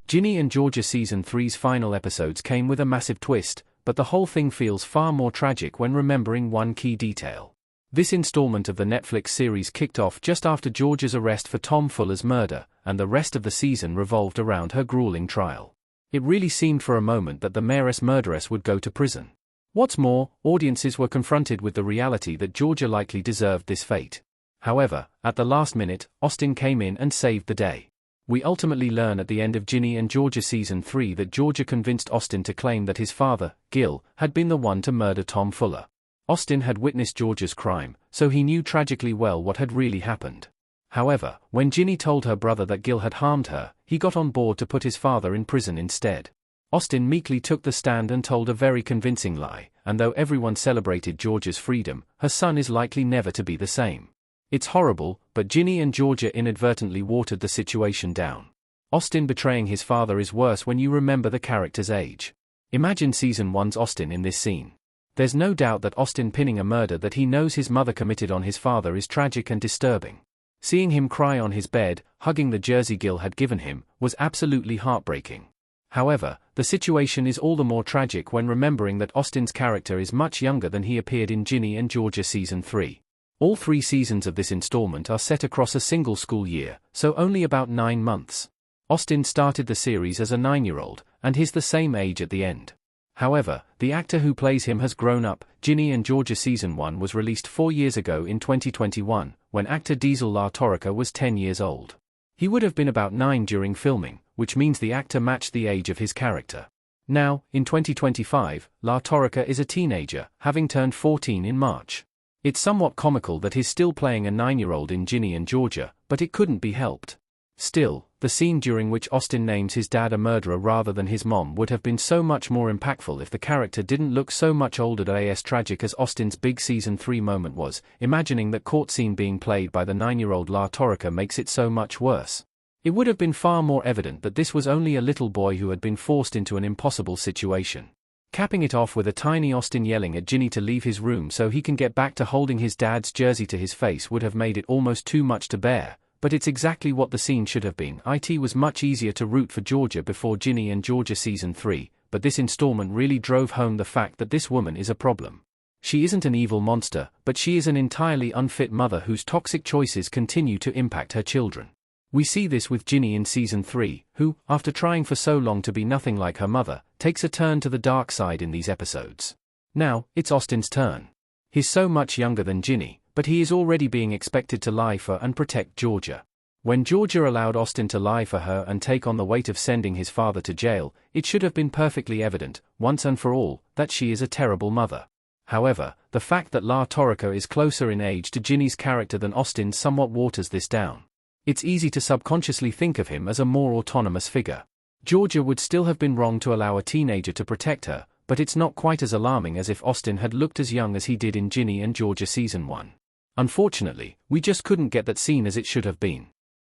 Ginny and Georgia Season 3's final episodes came with a massive twist, but the whole thing feels far more tragic when remembering one key detail. This installment of the Netflix series kicked off just after Georgia's arrest for Tom Fuller's murder, and the rest of the season revolved around her grueling trial. It really seemed for a moment that the mayoress murderess would go to prison. What's more, audiences were confronted with the reality that Georgia likely deserved this fate. However, at the last minute, Austin came in and saved the day. We ultimately learn at the end of Ginny and Georgia Season 3 that Georgia convinced Austin to claim that his father, Gil, had been the one to murder Tom Fuller. Austin had witnessed Georgia's crime, so he knew tragically well what had really happened. However, when Ginny told her brother that Gil had harmed her, he got on board to put his father in prison instead. Austin meekly took the stand and told a very convincing lie, and though everyone celebrated Georgia's freedom, her son is likely never to be the same. It's horrible, but Ginny and Georgia inadvertently watered the situation down. Austin betraying his father is worse when you remember the character's age. Imagine Season 1's Austin in this scene. There's no doubt that Austin pinning a murder that he knows his mother committed on his father is tragic and disturbing. Seeing him cry on his bed, hugging the jersey Gil had given him, was absolutely heartbreaking. However, the situation is all the more tragic when remembering that Austin's character is much younger than he appeared in Ginny and Georgia Season 3. All 3 seasons of this installment are set across a single school year, so only about 9 months. Austin started the series as a 9-year-old, and he's the same age at the end. However, the actor who plays him has grown up. Ginny and Georgia Season 1 was released 4 years ago in 2021, when actor Diesel La Torrica was 10 years old. He would have been about 9 during filming, which means the actor matched the age of his character. Now, in 2025, La Torrica is a teenager, having turned 14 in March. It's somewhat comical that he's still playing a 9-year-old in Ginny and Georgia, but it couldn't be helped. Still, the scene during which Austin names his dad a murderer rather than his mom would have been so much more impactful if the character didn't look so much older. As tragic as Austin's big Season 3 moment was, imagining that court scene being played by the 9-year-old La Torrica makes it so much worse. It would have been far more evident that this was only a little boy who had been forced into an impossible situation. Capping it off with a tiny Austin yelling at Ginny to leave his room so he can get back to holding his dad's jersey to his face would have made it almost too much to bear. But it's exactly what the scene should have been. It was much easier to root for Georgia before Ginny and Georgia Season 3, but this installment really drove home the fact that this woman is a problem. She isn't an evil monster, but she is an entirely unfit mother whose toxic choices continue to impact her children. We see this with Ginny in Season 3, who, after trying for so long to be nothing like her mother, takes a turn to the dark side in these episodes. Now, it's Austin's turn. He's so much younger than Ginny, but he is already being expected to lie for and protect Georgia. When Georgia allowed Austin to lie for her and take on the weight of sending his father to jail, it should have been perfectly evident, once and for all, that she is a terrible mother. However, the fact that La Torrica is closer in age to Ginny's character than Austin somewhat waters this down. It's easy to subconsciously think of him as a more autonomous figure. Georgia would still have been wrong to allow a teenager to protect her, but it's not quite as alarming as if Austin had looked as young as he did in Ginny and Georgia Season 1. Unfortunately, we just couldn't get that scene as it should have been.